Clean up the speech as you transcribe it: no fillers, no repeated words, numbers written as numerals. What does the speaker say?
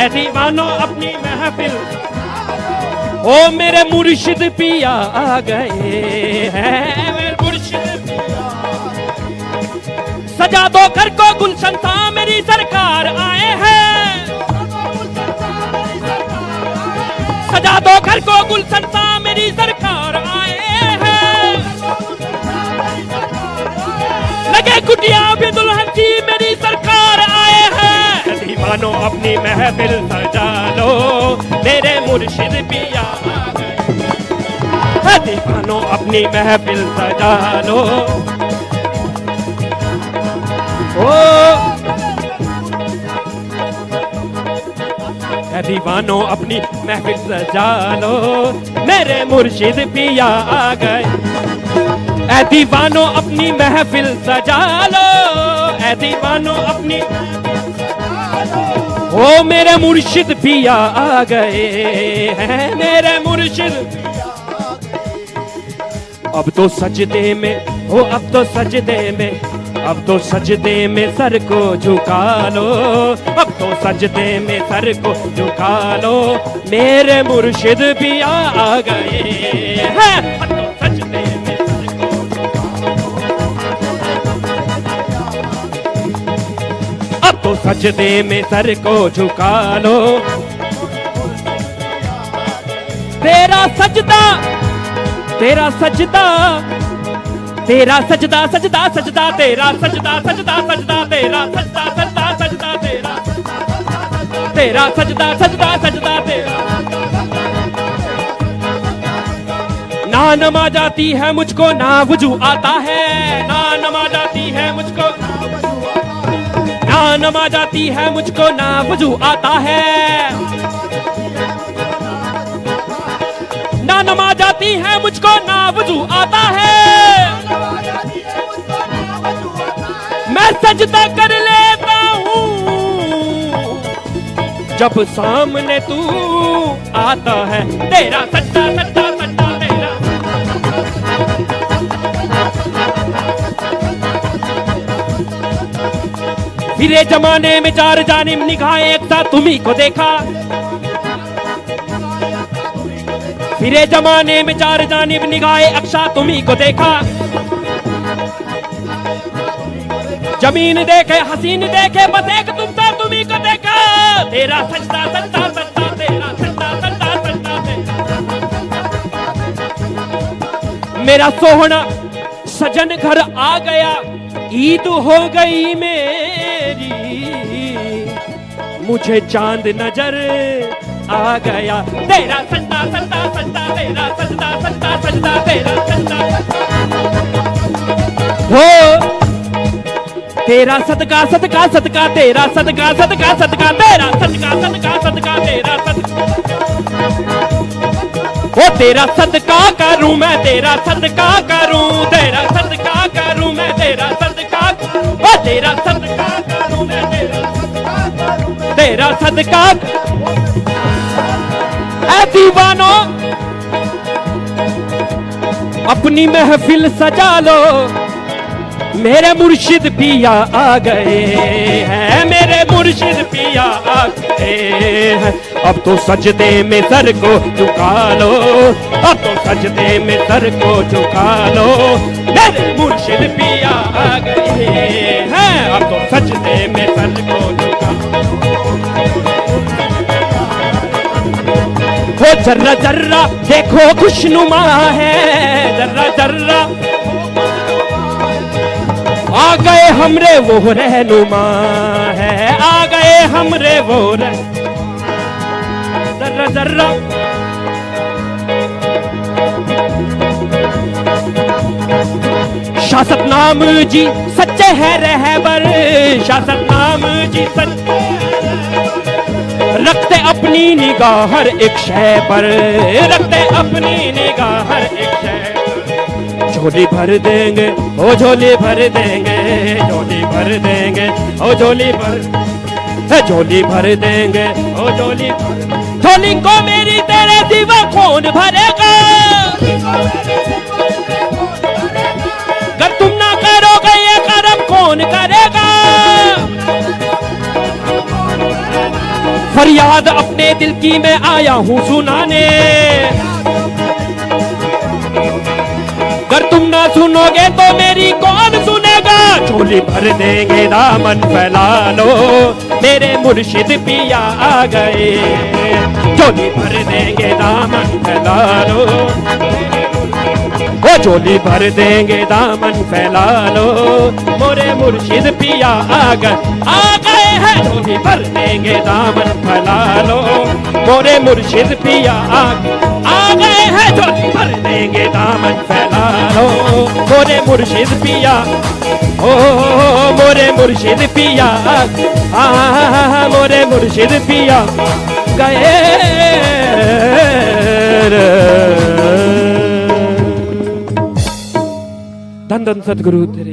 ऐ दीवानो अपनी महफिल। ओ मेरे मुर्शिद पिया आ गए हैं, मेरे मुर्शिद सजा दो घर को गुलशन सा, मेरी सरकार आए हैं। सजा दो घर को गुलशन सा, मेरी सरकार आए हैं। लगे कुटिया भी दुल्हन सी, मेरी सरकार आए हैं। दीवानो अपनी महफिल सजा लो, मेरे मुर्शिद पिया आ गए। दीवानो अपनी महफिल सजा लो। ओ दीवानो अपनी महफिल सजा लो, मेरे मुर्शिद पिया आ गए। ऐ दीवानो अपनी महफिल सजा लो, ऐ दीवानो अपनी। ओ मेरे मुर्शिद पिया आ गए हैं, मेरे मुर्शिद। अब तो सजदे में, ओ अब तो सजदे में, अब तो सजदे में सर को झुका लो। अब तो सजदे में सर को झुका लो, मेरे मुर्शिद पिया आ गए हैं। अब तो सजदे में सर को अब तो सजदे में सर को झुका लो। तेरा सजदा, तेरा सजदा, तेरा सजदा सजदा सजदा, तेरा सजदा सजदा सजदा, तेरा सजदा सजदा सजदा, तेरा सजदा सजदा सजदा, तेरा। ना नमाज आती है मुझको, ना वुजू आता है। ना नमाज आती है मुझको, ना नमाज आती है मुझको, ना वुजू आता है। ना नमाज आती है मुझको, ना वुजू आता है। मैं सजदा कर लेता हूँ जब सामने तू आता है। तेरा सजदा सजदा सजदा, तेरा। फिरे जमाने में चार जानिब निगाहें एक साथ तुम्ही को देखा। फिरे जमाने में चार जानिब निगाहें अक्सा तुम्ही को देखा। जमीन देखे हसीन देखे, बस एक तुम था तुम्ही को देखा। तेरा सजदा सजदा सजदा, तेरा सजदा सजदा सजदा, तेरा। मेरा सोहना सजन घर आ गया, ईद हो गई मेरी। मुझे चांद नजर आ गया। तेरा सजदा सजदा सजदा, तेरा सजदा सजदा सजदा, तेरा सजदा। हो तेरा सदका सदका सदका, तेरा सदका सदका सदका, तेरा सदका सदका सदका, तेरा सदका। ओ तेरा सदका करूं मैं, तेरा सदका करूं, तेरा सदका करूं मैं, तेरा सदका। ओ तेरा सदका करूं मैं, तेरा सदका करूं, तेरा सदका। ऐ दीवानो अपनी महफिल सजा लो, मेरे मुर्शिद पिया आ गए हैं, मेरे मुर्शिद पिया आ गए हैं। अब तो सजदे में सर को झुका लो, अब तो सजदे में सर को झुका लो, मेरे मुर्शिद पिया आ गए हैं। अब तो सजदे में सर को झुका हो। जर्रा जर्रा देखो खुशनुमा है, जर्रा जर्रा आ गए हमरे वो रहनुमा है, आ गए हमरे वो जर्रा जर्रा। शासक नाम जी सच्चे है रहबर, शासक नाम जी सच्चे रखते अपनी निगाह हर एक शय पर, रखते अपनी निगाह हर एक शय। झोली भर देंगे ओ झोली भर देंगे, झोली भर देंगे ओ झोली भर, झोली भर देंगे ओ झोली। झोली को मेरी तेरे सिवा कौन भरेगा, अगर तुम ना करोगे ये करम कौन करेगा। फरियाद अपने दिल की मैं आया हूँ सुनाने, अगर तुम ना सुनोगे तो मेरी कौन सुनेगा। झोली भर देंगे दामन फैला लो, मेरे मुर्शिद पिया आ गए। झोली भर देंगे दामन फैला लो, वो झोली भर देंगे दामन फैला लो, मोरे मुर्शिद पिया आ गए हैं। झोली भर देंगे दामन फैला लो, मोरे मुर्शिद पिया आ गए हैं। झोली भर देंगे दामन फैला लो, मोरे मुर्शिद पिया, ओ मोरे मुर्शिद पिया, मोरे मुर्शिद पिया गए। धन धन सतगुरु तेरे।